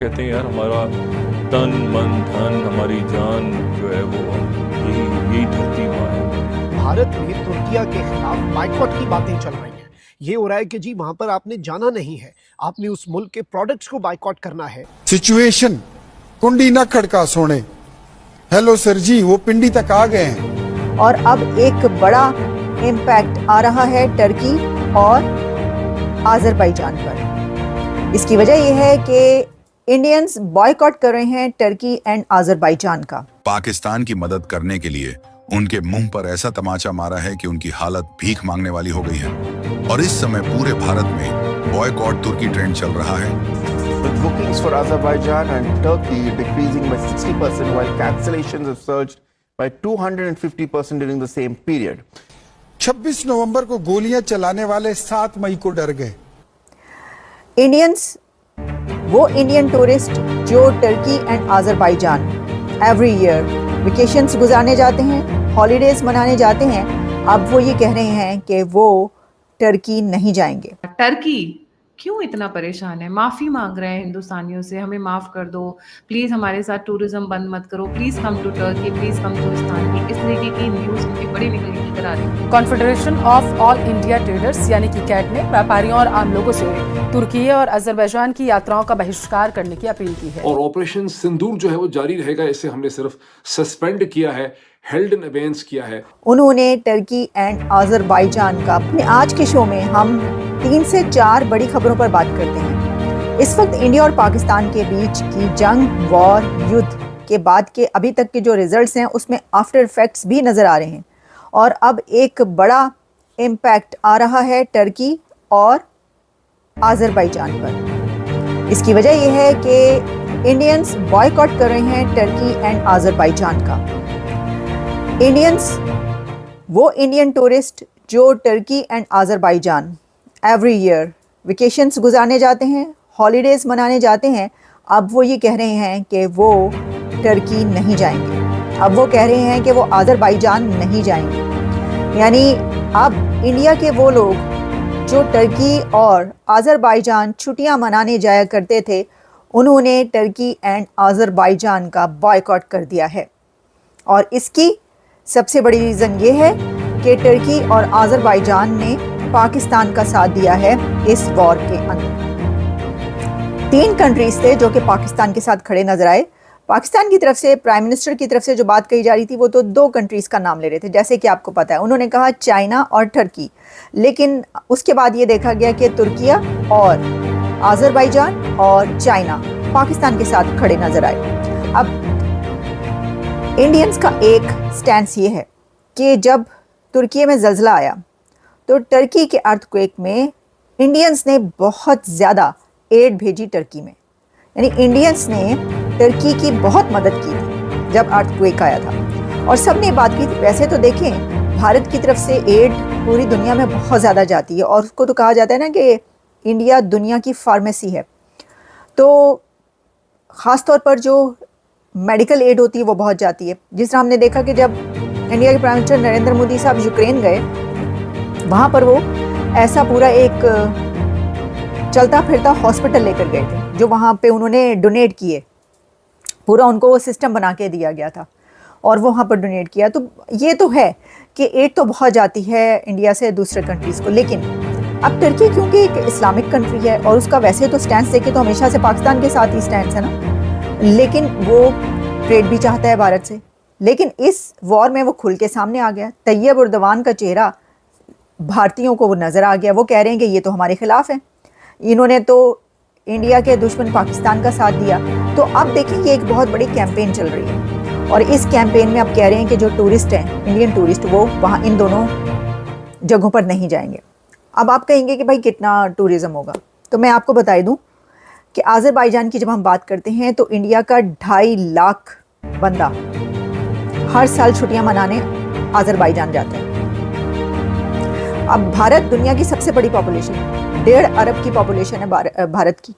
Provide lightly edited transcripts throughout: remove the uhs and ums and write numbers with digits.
कहते हैं यार हमारा तन मन धन हमारी जान जो है वो यही धरती माँ है। भारत में तुर्किया के खिलाफ बाइकॉट की बातें चल रही हैं। ये हो रहा है कि जी वहां पर आपने जाना नहीं है, आपने उस मुल्क के प्रोडक्ट्स को बाइकॉट करना है। सिचुएशन कुंडी न खड़का सोने। हेलो सर जी, वो पिंडी तक आ गए हैं। और अब एक बड़ा इम्पैक्ट आ रहा है टर्की और आज़रबाईजान पर। इसकी वजह यह है कि इंडियंस बॉयकॉट कर रहे हैं टर्की एंड आज़रबाईजान का। पाकिस्तान की मदद करने के लिए उनके मुंह पर ऐसा तमाचा मारा है कि उनकी हालत भीख मांगने वाली हो गई है। और इस समय पूरे भारत में बॉयकॉट तुर्की ट्रेंड चल रहा है। With bookings for Azerbaijan and Turkey decreasing by 60% while cancellations have surged by 250% during the same period. 26 नवंबर को गोलियां चलाने वाले 7 मई को डर गए। इंडियंस, वो इंडियन टूरिस्ट जो Turkey and Azerbaijan every year vacations गुजारने जाते हैं, हॉलीडेज मनाने जाते हैं, अब वो ये कह रहे हैं कि वो टर्की नहीं जाएंगे। टर्की क्यों इतना परेशान है? माफी मांग रहे हैं हिंदुस्तानियों से, हमें माफ कर दो, प्लीज हमारे साथ टूरिज्म बंद मत करो, please come to Turkey, please come to Istanbul. इस तरीके की न्यूज उनकी बड़ी निकल कर आ रही है। Confederation of all India traders यानी कि कैट ने व्यापारियों और आम लोगों से तुर्की और अजरबैजान की यात्राओं का बहिष्कार करने की अपील की है। और ऑपरेशन सिंदूर जो है वो जारी रहेगा। इसे हमने सिर्फ सस्पेंड किया है, हेल्ड इन अबेंस किया है। उन्होंने टर्की एंड आज़रबाईजान का अपने आज के शो में हम 3 से 4 बड़ी खबरों पर बात करते हैं। इस वक्त इंडिया और पाकिस्तान के बीच की जंग, वॉर, युद्ध के बाद के अभी तक के जो रिजल्ट्स हैं उसमें आफ्टर इफेक्ट्स भी नज़र आ रहे हैं। और अब एक बड़ा इम्पैक्ट आ रहा है टर्की और आज़रबाईजान पर। इसकी वजह यह है कि इंडियंस बॉयकॉट कर रहे हैं टर्की एंड आज़रबाईजान का। इंडियंस, वो इंडियन टूरिस्ट जो Turkey and Azerbaijan every year vacations गुजारने जाते हैं, हॉलीडेज मनाने जाते हैं, अब वो ये कह रहे हैं कि वो टर्की नहीं जाएंगे। अब वो कह रहे हैं कि वो आज़रबाईजान नहीं जाएंगे। यानी अब इंडिया के वो लोग जो टर्की और आज़रबाईजान छुट्टियां मनाने जाया करते थे, उन्होंने टर्की एंड आज़रबाईजान का बॉयकॉट कर दिया है। और इसकी सबसे बड़ी रीज़न ये है कि टर्की और आज़रबाईजान ने पाकिस्तान का साथ दिया है इस वॉर के अंदर। 3 कंट्रीज थे जो कि पाकिस्तान के साथ खड़े नजर आए। पाकिस्तान की तरफ से, प्राइम मिनिस्टर की तरफ से जो बात कही जा रही थी वो तो 2 कंट्रीज का नाम ले रहे थे, जैसे कि आपको पता है। उन्होंने कहा चाइना और टर्की, लेकिन उसके बाद ये देखा गया कि तुर्किया और आज़रबाईजान और चाइना पाकिस्तान के साथ खड़े नजर आए। अब इंडियंस का एक स्टैंस ये है कि जब तुर्की में ज़ल्ज़ला आया तो टर्की के अर्थक्वेक में इंडियंस ने बहुत ज़्यादा एड भेजी टर्की में। यानी इंडियंस ने टर्की की बहुत मदद की थी जब अर्थक्वेक आया था। और सब ने बात की थी। वैसे तो देखें, भारत की तरफ से एड पूरी दुनिया में बहुत ज़्यादा जाती है और उसको तो कहा जाता है ना कि इंडिया दुनिया की फार्मेसी है। तो ख़ास तौर पर जो मेडिकल एड होती है वो बहुत जाती है। जिस तरह हमने देखा कि जब इंडिया के प्राइम मिनिस्टर नरेंद्र मोदी साहब यूक्रेन गए, वहाँ पर वो ऐसा पूरा एक चलता फिरता हॉस्पिटल लेकर गए थे जो वहाँ पे उन्होंने डोनेट किए। पूरा उनको वो सिस्टम बना के दिया गया था और वो वहाँ पर डोनेट किया। तो ये तो है कि एड तो बहुत जाती है इंडिया से दूसरे कंट्रीज़ को। लेकिन अब टर्की क्योंकि एक इस्लामिक कंट्री है और उसका वैसे तो स्टैंड देखे तो हमेशा से पाकिस्तान के साथ ही स्टैंड है ना, लेकिन वो ट्रेड भी चाहता है भारत से। लेकिन इस वॉर में वो खुल के सामने आ गया। तैयब उर्दवान का चेहरा भारतीयों को वो नज़र आ गया। वो कह रहे हैं कि ये तो हमारे खिलाफ है, इन्होंने तो इंडिया के दुश्मन पाकिस्तान का साथ दिया। तो अब देखें, ये एक बहुत बड़ी कैंपेन चल रही है और इस कैंपेन में अब कह रहे हैं कि जो टूरिस्ट हैं, इंडियन टूरिस्ट, वो वहाँ इन दोनों जगहों पर नहीं जाएंगे। अब आप कहेंगे कि भाई कितना टूरिज़्म होगा, तो मैं आपको बता दूँ कि आज़रबाईजान की जब हम बात करते हैं तो इंडिया का 2.5 लाख बंदा हर साल छुट्टियां मनाने आज़रबाईजान जाता है। अब भारत दुनिया की सबसे बड़ी पॉपुलेशन, 1.5 अरब की पॉपुलेशन है भारत की।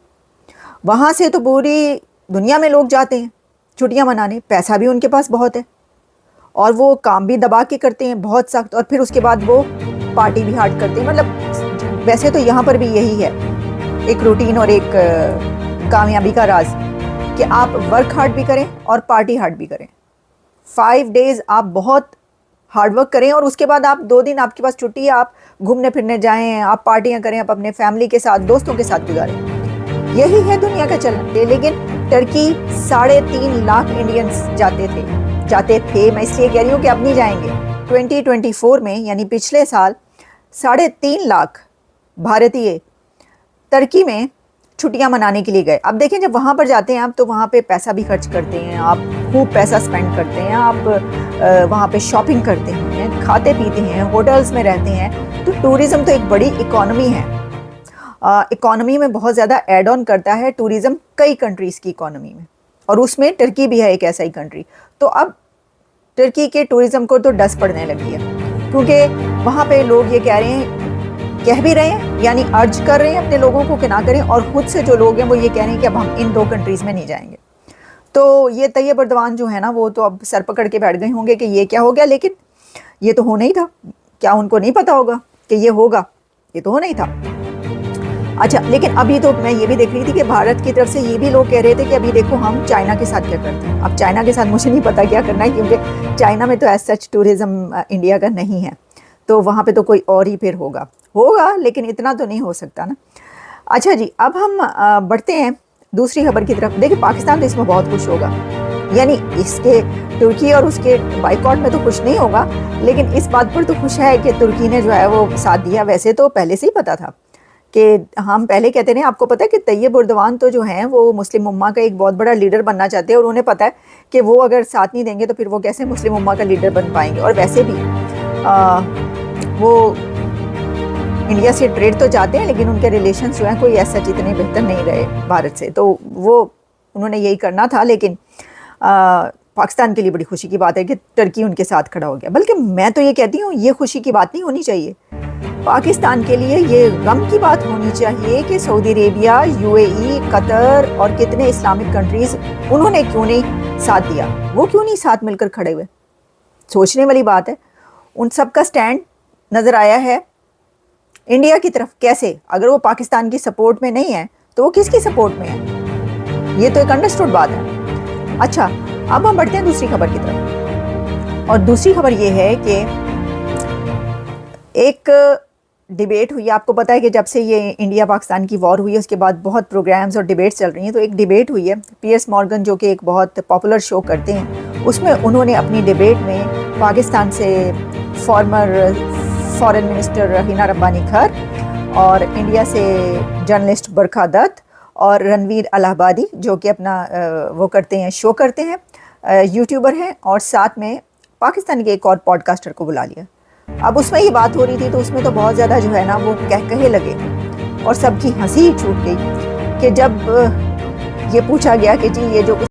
वहाँ से तो पूरी दुनिया में लोग जाते हैं छुट्टियां मनाने। पैसा भी उनके पास बहुत है और वो काम भी दबा के करते हैं बहुत सख्त, और फिर उसके बाद वो पार्टी भी हार्ड करते हैं। मतलब वैसे तो यहाँ पर भी यही है एक रूटीन और एक कामयाबी का राज। कि आप वर्क हार्ड भी करें और पार्टी हार्ड भी करें। 5 डेज आप बहुत हार्ड वर्क करें और उसके बाद आप 2 दिन आपके पास छुट्टी है, आप घूमने फिरने जाएं, आप पार्टियां करें, आप अपने फैमिली के साथ, दोस्तों के साथ गुजारें। यही है दुनिया का चलन। लेकिन टर्की 3.5 लाख इंडियंस जाते थे। मैं इसलिए कह रही हूँ कि अब नहीं जाएंगे। 2024 में यानी पिछले साल 3.5 लाख भारतीय टर्की में छुट्टियां मनाने के लिए गए। अब देखें, जब वहाँ पर जाते हैं आप तो वहाँ पे पैसा भी खर्च करते हैं, आप खूब पैसा स्पेंड करते हैं, आप वहाँ पे शॉपिंग करते हैं, खाते पीते हैं, होटल्स में रहते हैं। तो टूरिज़्म तो एक बड़ी इकोनॉमी है। इकोनॉमी में बहुत ज़्यादा एड ऑन करता है टूरिज़्म कई कंट्रीज़ की इकोनॉमी में, और उसमें टर्की भी है एक ऐसा ही कंट्री। तो अब टर्की के टूरिज़्म को तो डस पड़ने लगी है, क्योंकि वहाँ पे लोग ये कह भी रहे हैं, यानी अर्ज कर रहे हैं अपने लोगों को कि ना करें, और खुद से जो लोग हैं वो ये कह रहे हैं कि अब हम इन 2 कंट्रीज़ में नहीं जाएंगे। तो ये तैयब अर्दवान जो है ना, वो तो अब सर पकड़ के बैठ गए होंगे कि ये क्या हो गया, लेकिन ये तो होना ही था। क्या उनको नहीं पता होगा कि ये होगा? ये तो होना ही था। अच्छा, लेकिन अभी तो मैं ये भी देख रही थी कि भारत की तरफ से ये भी लोग कह रहे थे कि अभी देखो हम चाइना के साथ क्या करते हैं। अब चाइना के साथ मुझे नहीं पता क्या करना है, क्योंकि चाइना में तो एज सच टूरिज़्म इंडिया का नहीं है, तो वहाँ पे तो कोई और ही फिर होगा, लेकिन इतना तो नहीं हो सकता ना। अच्छा जी, अब हम बढ़ते हैं दूसरी खबर की तरफ। देखिए, पाकिस्तान तो इसमें बहुत खुश होगा, यानी इसके तुर्की और उसके बाइकॉट में तो खुश नहीं होगा, लेकिन इस बात पर तो खुश है कि तुर्की ने जो है वो साथ दिया। वैसे तो पहले से ही पता था कि हम पहले कहते हैं, आपको पता है कि तैयब अर्दवान तो जो हैं वो मुस्लिम उम्मा का एक बहुत बड़ा लीडर बनना चाहते हैं, और उन्हें पता है कि वो अगर साथ नहीं देंगे तो फिर वो कैसे मुस्लिम उम्मा का लीडर बन पाएंगे। और वैसे भी वो इंडिया से ट्रेड तो चाहते हैं, लेकिन उनके रिलेशन जो हैं कोई ऐसा इतने बेहतर नहीं रहे भारत से, तो वो उन्होंने यही करना था। लेकिन पाकिस्तान के लिए बड़ी खुशी की बात है कि टर्की उनके साथ खड़ा हो गया। बल्कि मैं तो ये कहती हूँ, ये खुशी की बात नहीं होनी चाहिए, पाकिस्तान के लिए ये गम की बात होनी चाहिए कि सऊदी अरेबिया, यूएई, कतर और कितने इस्लामिक कंट्रीज़, उन्होंने क्यों नहीं साथ दिया, वो क्यों नहीं साथ मिलकर खड़े हुए। सोचने वाली बात है। उन सब का स्टैंड नज़र आया है इंडिया की तरफ। कैसे? अगर वो पाकिस्तान की सपोर्ट में नहीं है तो वो किसकी सपोर्ट में है? ये तो एक अंडरस्टूड बात है। अच्छा, अब हम बढ़ते हैं दूसरी खबर की तरफ, और दूसरी खबर ये है कि एक डिबेट हुई। आपको पता है कि जब से ये इंडिया पाकिस्तान की वॉर हुई है उसके बाद बहुत प्रोग्राम्स और डिबेट्स चल रही हैं। तो एक डिबेट हुई है, पियर्स मॉर्गन जो कि एक बहुत पॉपुलर शो करते हैं, उसमें उन्होंने अपनी डिबेट में पाकिस्तान से फॉरेन मिनिस्टर हिना रब्बानी खर और इंडिया से जर्नलिस्ट बरखा दत्त और रणवीर अलाहाबादी जो कि अपना वो करते हैं, शो करते हैं, यूट्यूबर हैं, और साथ में पाकिस्तान के एक और पॉडकास्टर को बुला लिया। अब उसमें ये बात हो रही थी तो उसमें तो बहुत ज़्यादा जो है ना वो कहे लगे और सबकी हंसी छूट गई कि जब ये पूछा गया कि जी ये जो